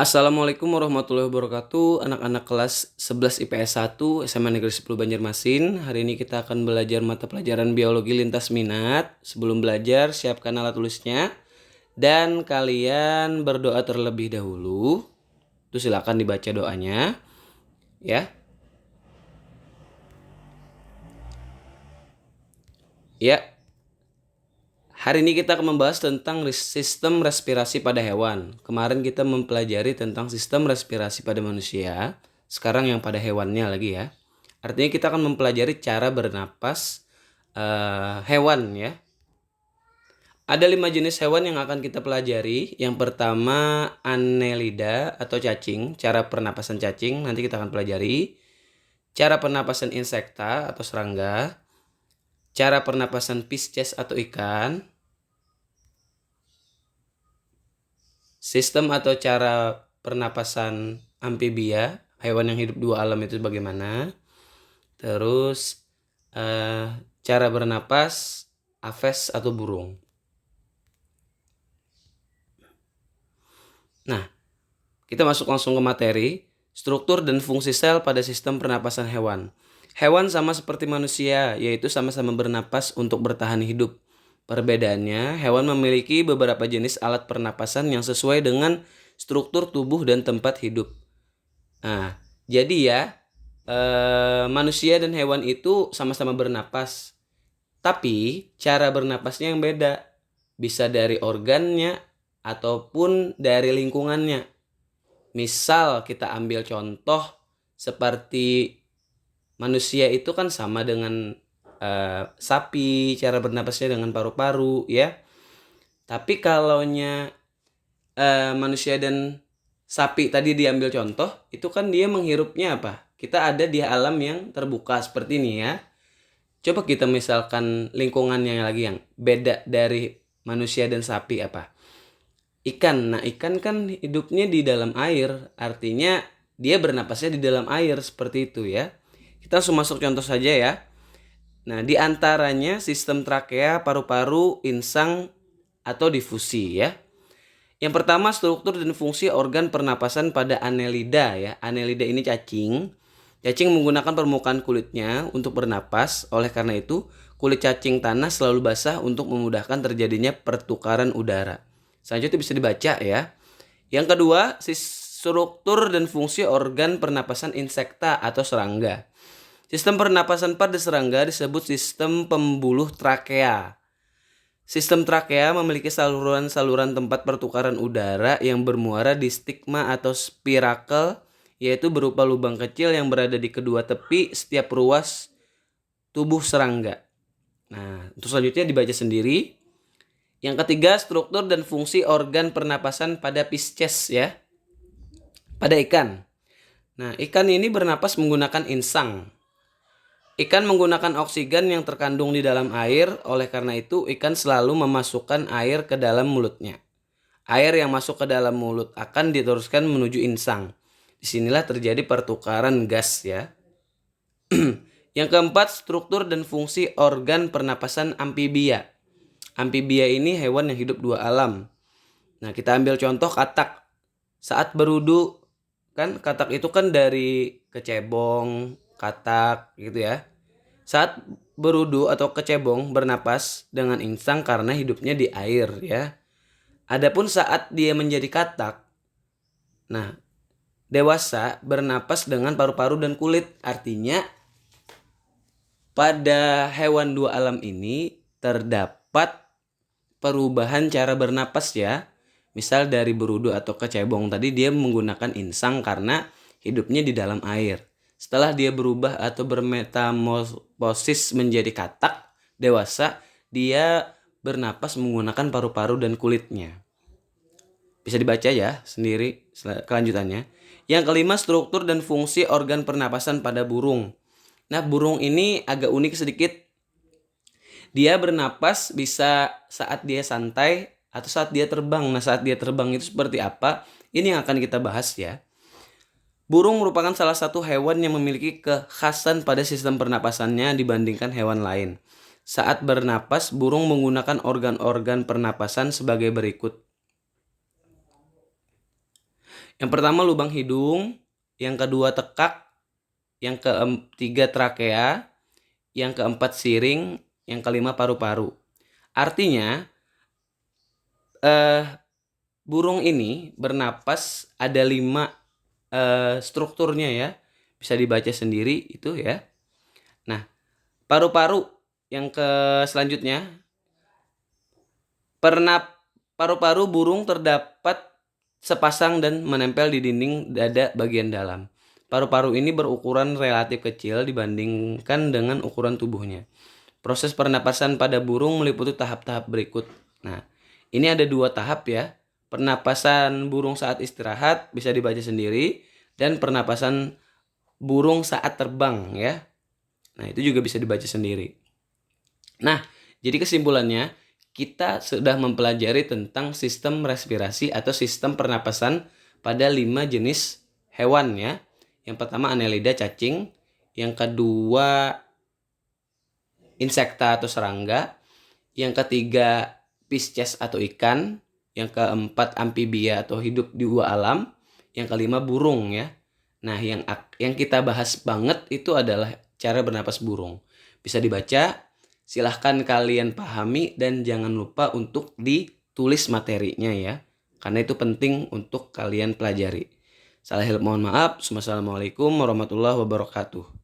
Assalamualaikum warahmatullahi wabarakatuh, anak-anak kelas 11 IPS 1 SMA Negeri 10 Banjarmasin. Hari ini kita akan belajar mata pelajaran biologi lintas minat. Sebelum belajar, siapkan alat tulisnya dan kalian berdoa terlebih dahulu. Itu silakan dibaca doanya, ya. Ya, hari ini kita akan membahas tentang sistem respirasi pada hewan. Kemarin kita mempelajari tentang sistem respirasi pada manusia. Sekarang yang pada hewannya lagi ya. Artinya kita akan mempelajari cara bernapas hewan ya. Ada 5 jenis hewan yang akan kita pelajari. Yang pertama Annelida atau cacing. Cara pernapasan cacing nanti kita akan pelajari. Cara pernapasan insekta atau serangga. Cara pernapasan Pisces atau ikan. Sistem atau cara pernapasan amfibia, hewan yang hidup dua alam itu bagaimana. Terus cara bernapas aves atau burung. Nah, kita masuk langsung ke materi. Struktur dan fungsi sel pada sistem pernapasan hewan. Hewan sama seperti manusia, yaitu sama-sama bernapas untuk bertahan hidup. Perbedaannya, hewan memiliki beberapa jenis alat pernapasan yang sesuai dengan struktur tubuh dan tempat hidup. Nah, jadi ya, manusia dan hewan itu sama-sama bernapas. Tapi cara bernapasnya yang beda. Bisa dari organnya ataupun dari lingkungannya. Misal kita ambil contoh seperti manusia itu kan sama dengan sapi, cara bernapasnya dengan paru-paru ya. Tapi kalaunya manusia dan sapi tadi diambil contoh, itu kan dia menghirupnya apa? Kita ada di alam yang terbuka seperti ini ya. Coba kita misalkan lingkungannya lagi yang beda dari manusia dan sapi apa? Ikan. Nah, ikan kan hidupnya di dalam air, artinya dia bernapasnya di dalam air seperti itu ya. Kita langsung masuk contoh saja ya. Nah, di antaranya sistem trakea, paru-paru, insang, atau difusi ya. Yang pertama struktur dan fungsi organ pernapasan pada Annelida ya. Annelida ini cacing. Cacing menggunakan permukaan kulitnya untuk bernapas. Oleh karena itu, kulit cacing tanah selalu basah untuk memudahkan terjadinya pertukaran udara. Selanjutnya bisa dibaca ya. Yang kedua, struktur dan fungsi organ pernapasan insekta atau serangga. Sistem pernapasan pada serangga disebut sistem pembuluh trakea. Sistem trakea memiliki saluran-saluran tempat pertukaran udara yang bermuara di stigma atau spirakel, yaitu berupa lubang kecil yang berada di kedua tepi setiap ruas tubuh serangga. Nah, untuk selanjutnya dibaca sendiri. Yang ketiga, struktur dan fungsi organ pernapasan pada Pisces ya. Pada ikan. Nah, ikan ini bernapas menggunakan insang. Ikan menggunakan oksigen yang terkandung di dalam air, oleh karena itu ikan selalu memasukkan air ke dalam mulutnya. Air yang masuk ke dalam mulut akan diteruskan menuju insang. Disinilah terjadi pertukaran gas ya. Yang keempat, struktur dan fungsi organ pernapasan amfibia. Amfibia ini hewan yang hidup dua alam. Nah, kita ambil contoh katak. Saat berudu, kan katak itu kan dari kecebong, katak gitu ya. Saat berudu atau kecebong bernapas dengan insang karena hidupnya di air ya. Adapun saat dia menjadi katak, nah dewasa bernapas dengan paru-paru dan kulit. Artinya pada hewan dua alam ini terdapat perubahan cara bernapas ya. Misal dari berudu atau kecebong tadi dia menggunakan insang karena hidupnya di dalam air. Setelah dia berubah atau bermetamorfosis menjadi katak dewasa, dia bernapas menggunakan paru-paru dan kulitnya. Bisa dibaca ya sendiri kelanjutannya. Yang kelima, struktur dan fungsi organ pernapasan pada burung. Nah, burung ini agak unik sedikit. Dia bernapas bisa saat dia santai atau saat dia terbang. Nah, saat dia terbang itu seperti apa? Ini yang akan kita bahas ya. Burung merupakan salah satu hewan yang memiliki kekhasan pada sistem pernapasannya dibandingkan hewan lain. Saat bernapas, burung menggunakan organ-organ pernapasan sebagai berikut. Yang pertama lubang hidung, yang kedua tekak, yang ketiga trakea, yang keempat siring, yang kelima paru-paru. Artinya burung ini bernapas ada 5 strukturnya ya. Bisa dibaca sendiri itu ya. Nah, paru-paru yang selanjutnya. Paru-paru burung terdapat sepasang dan menempel di dinding dada bagian dalam. Paru-paru ini berukuran relatif kecil dibandingkan dengan ukuran tubuhnya. Proses pernapasan pada burung meliputi tahap-tahap berikut. Nah, ini ada 2 tahap ya. Pernapasan burung saat istirahat bisa dibaca sendiri dan pernapasan burung saat terbang ya. Nah, itu juga bisa dibaca sendiri. Nah, jadi kesimpulannya kita sudah mempelajari tentang sistem respirasi atau sistem pernapasan pada 5 jenis hewan ya. Yang pertama Annelida cacing, yang kedua insekta atau serangga, yang ketiga Pisces atau ikan, yang keempat amfibia atau hidup di dua alam, yang kelima burung ya. Nah, yang kita bahas banget itu adalah cara bernapas burung. Bisa dibaca, silahkan kalian pahami dan jangan lupa untuk ditulis materinya ya. Karena itu penting untuk kalian pelajari. Salah hilap mohon maaf. Wassalamualaikum warahmatullahi wabarakatuh.